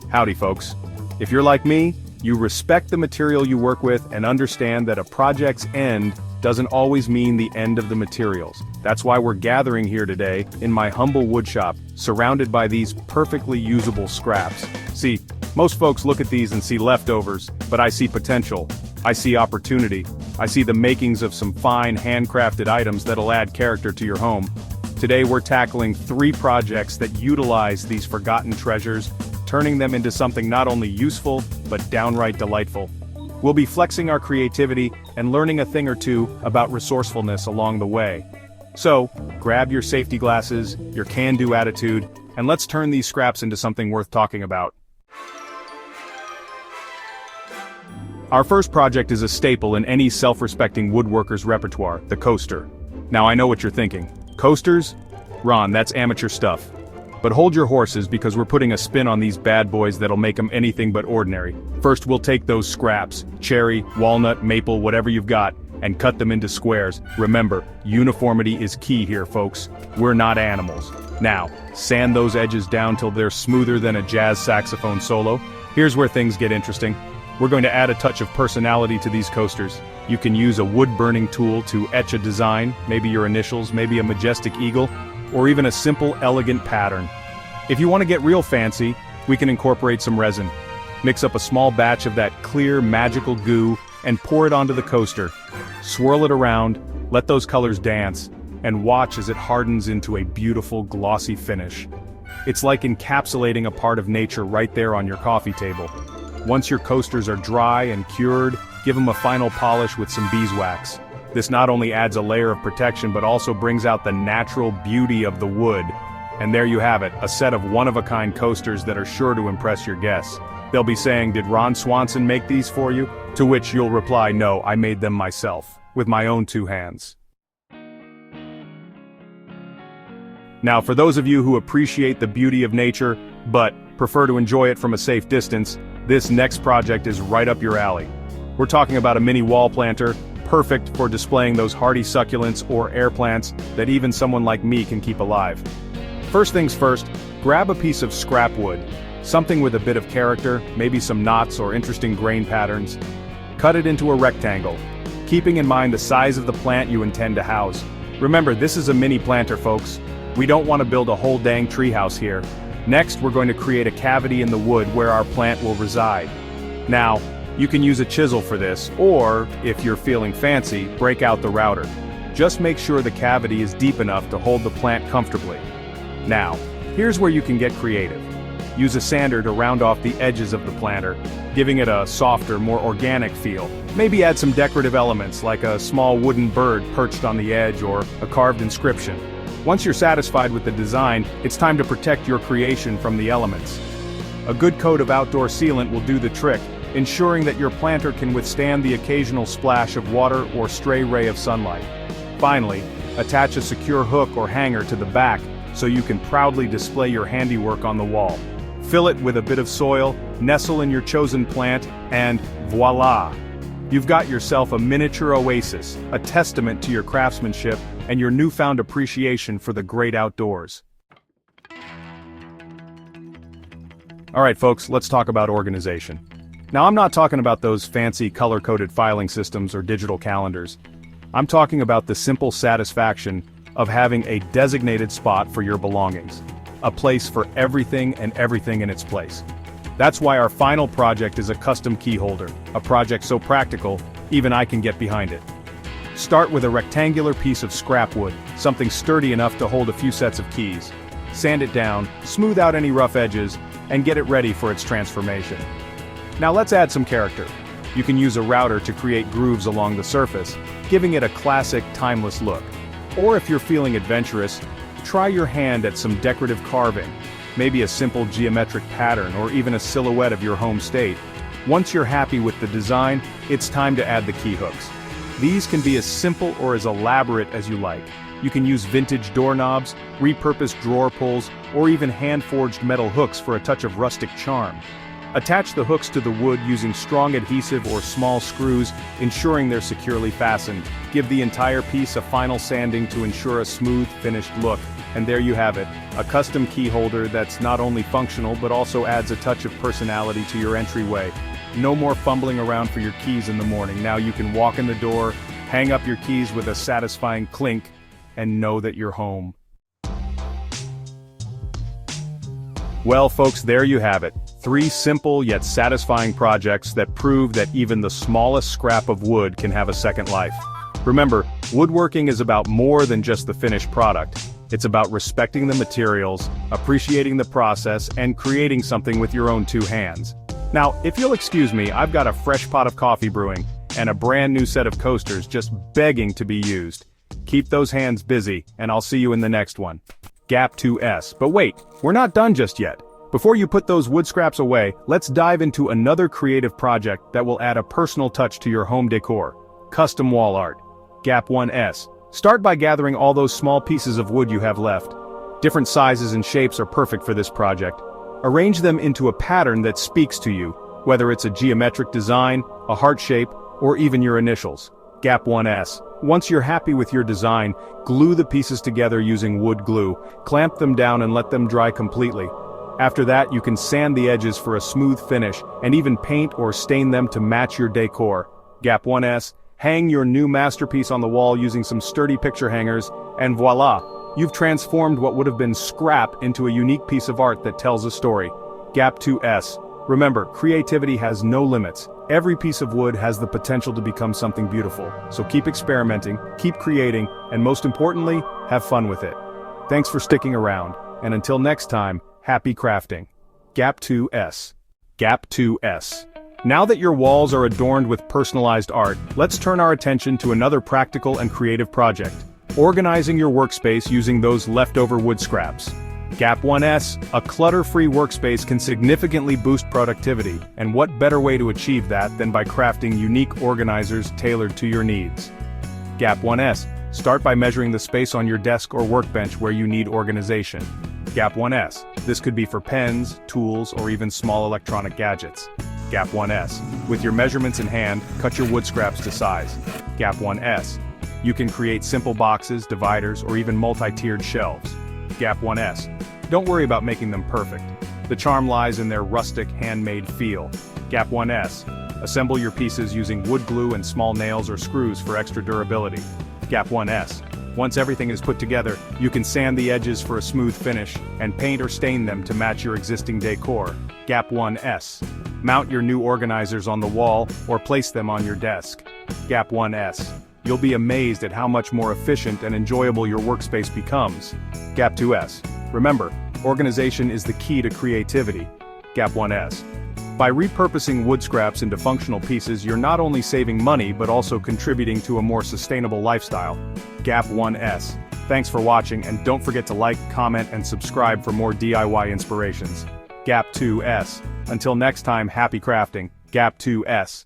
Howdy folks. If you're like me, you respect the material you work with and understand that a project's end doesn't always mean the end of the materials. That's why we're gathering here today in my humble woodshop, surrounded by these perfectly usable scraps. See, most folks look at these and see leftovers, but I see potential. I see opportunity. I see the makings of some fine handcrafted items that'll add character to your home. Today we're tackling 3 projects that utilize these forgotten treasures, turning them into something not only useful, but downright delightful. We'll be flexing our creativity and learning a thing or two about resourcefulness along the way. So, grab your safety glasses, your can-do attitude, and let's turn these scraps into something worth talking about. Our first project is a staple in any self-respecting woodworker's repertoire, the coaster. Now I know what you're thinking. Coasters? Ron, that's amateur stuff. But hold your horses because we're putting a spin on these bad boys that'll make them anything but ordinary. First we'll take those scraps, cherry, walnut, maple, whatever you've got, and cut them into squares. Remember, uniformity is key here folks. We're not animals. Now, sand those edges down till they're smoother than a jazz saxophone solo. Here's where things get interesting. We're going to add a touch of personality to these coasters. You can use a wood-burning tool to etch a design, maybe your initials, maybe a majestic eagle, or even a simple, elegant pattern. If you want to get real fancy, we can incorporate some resin. Mix up a small batch of that clear, magical goo and pour it onto the coaster. Swirl it around, let those colors dance, and watch as it hardens into a beautiful, glossy finish. It's like encapsulating a part of nature right there on your coffee table. Once your coasters are dry and cured, give them a final polish with some beeswax. This not only adds a layer of protection but also brings out the natural beauty of the wood. And there you have it, a set of one-of-a-kind coasters that are sure to impress your guests. They'll be saying, "Did Ron Swanson make these for you?" To which you'll reply, "No, I made them myself, with my own 2 hands." Now for those of you who appreciate the beauty of nature, but prefer to enjoy it from a safe distance, this next project is right up your alley. We're talking about a mini wall planter, perfect for displaying those hardy succulents or air plants that even someone like me can keep alive. First things first, grab a piece of scrap wood, something with a bit of character, maybe some knots or interesting grain patterns. Cut it into a rectangle, keeping in mind the size of the plant you intend to house. Remember, this is a mini planter, folks. We don't want to build a whole dang treehouse here. Next, we're going to create a cavity in the wood where our plant will reside. Now, you can use a chisel for this, or, if you're feeling fancy, break out the router. Just make sure the cavity is deep enough to hold the plant comfortably. Now, here's where you can get creative. Use a sander to round off the edges of the planter, giving it a softer, more organic feel. Maybe add some decorative elements like a small wooden bird perched on the edge or a carved inscription. Once you're satisfied with the design, it's time to protect your creation from the elements. A good coat of outdoor sealant will do the trick, ensuring that your planter can withstand the occasional splash of water or stray ray of sunlight. Finally, attach a secure hook or hanger to the back so you can proudly display your handiwork on the wall. Fill it with a bit of soil, nestle in your chosen plant, and voila! You've got yourself a miniature oasis, a testament to your craftsmanship and your newfound appreciation for the great outdoors. Alright folks, let's talk about organization. Now I'm not talking about those fancy color-coded filing systems or digital calendars. I'm talking about the simple satisfaction of having a designated spot for your belongings. A place for everything and everything in its place. That's why our final project is a custom key holder, a project so practical, even I can get behind it. Start with a rectangular piece of scrap wood, something sturdy enough to hold a few sets of keys. Sand it down, smooth out any rough edges, and get it ready for its transformation. Now let's add some character. You can use a router to create grooves along the surface, giving it a classic, timeless look. Or if you're feeling adventurous, try your hand at some decorative carving, maybe a simple geometric pattern or even a silhouette of your home state. Once you're happy with the design, it's time to add the key hooks. These can be as simple or as elaborate as you like. You can use vintage doorknobs, repurposed drawer pulls, or even hand-forged metal hooks for a touch of rustic charm. Attach the hooks to the wood using strong adhesive or small screws, ensuring they're securely fastened. Give the entire piece a final sanding to ensure a smooth, finished look. And there you have it, a custom key holder that's not only functional but also adds a touch of personality to your entryway. No more fumbling around for your keys in the morning. Now you can walk in the door, hang up your keys with a satisfying clink, and know that you're home. Well folks, there you have it. 3 simple yet satisfying projects that prove that even the smallest scrap of wood can have a second life. Remember, woodworking is about more than just the finished product. It's about respecting the materials, appreciating the process, and creating something with your own 2 hands. Now, if you'll excuse me, I've got a fresh pot of coffee brewing, and a brand new set of coasters just begging to be used. Keep those hands busy, and I'll see you in the next one. Gap 2S. But wait, we're not done just yet. Before you put those wood scraps away, let's dive into another creative project that will add a personal touch to your home decor. Custom wall art. Gap 1S. Start by gathering all those small pieces of wood you have left. Different sizes and shapes are perfect for this project. Arrange them into a pattern that speaks to you, whether it's a geometric design, a heart shape, or even your initials. Gap 1S. Once you're happy with your design, glue the pieces together using wood glue, clamp them down and let them dry completely. After that, you can sand the edges for a smooth finish, and even paint or stain them to match your decor. Gap 1S. Hang your new masterpiece on the wall using some sturdy picture hangers, and voila! You've transformed what would have been scrap into a unique piece of art that tells a story. Gap 2S. Remember, creativity has no limits. Every piece of wood has the potential to become something beautiful. So keep experimenting, keep creating, and most importantly, have fun with it. Thanks for sticking around, and until next time, happy crafting. Gap 2S. Gap 2S. Now that your walls are adorned with personalized art, let's turn our attention to another practical and creative project. Organizing your workspace using those leftover wood scraps. Gap 1S, a clutter-free workspace can significantly boost productivity, and what better way to achieve that than by crafting unique organizers tailored to your needs. Gap 1S, start by measuring the space on your desk or workbench where you need organization. Gap 1S, this could be for pens, tools, or even small electronic gadgets. Gap 1S, with your measurements in hand, cut your wood scraps to size. Gap 1S, you can create simple boxes, dividers, or even multi-tiered shelves. Gap 1S, don't worry about making them perfect. The charm lies in their rustic, handmade feel. Gap 1S, assemble your pieces using wood glue and small nails or screws for extra durability. Gap 1S, once everything is put together, you can sand the edges for a smooth finish, and paint or stain them to match your existing decor. Gap 1S, mount your new organizers on the wall or place them on your desk. Gap 1S, you'll be amazed at how much more efficient and enjoyable your workspace becomes. Gap 2S, remember, organization is the key to creativity. Gap 1S, by repurposing wood scraps into functional pieces, you're not only saving money but also contributing to a more sustainable lifestyle. Gap 1S, thanks for watching, and don't forget to like, comment, and subscribe for more DIY inspirations. Gap 2S, until next time, happy crafting. Gap 2S.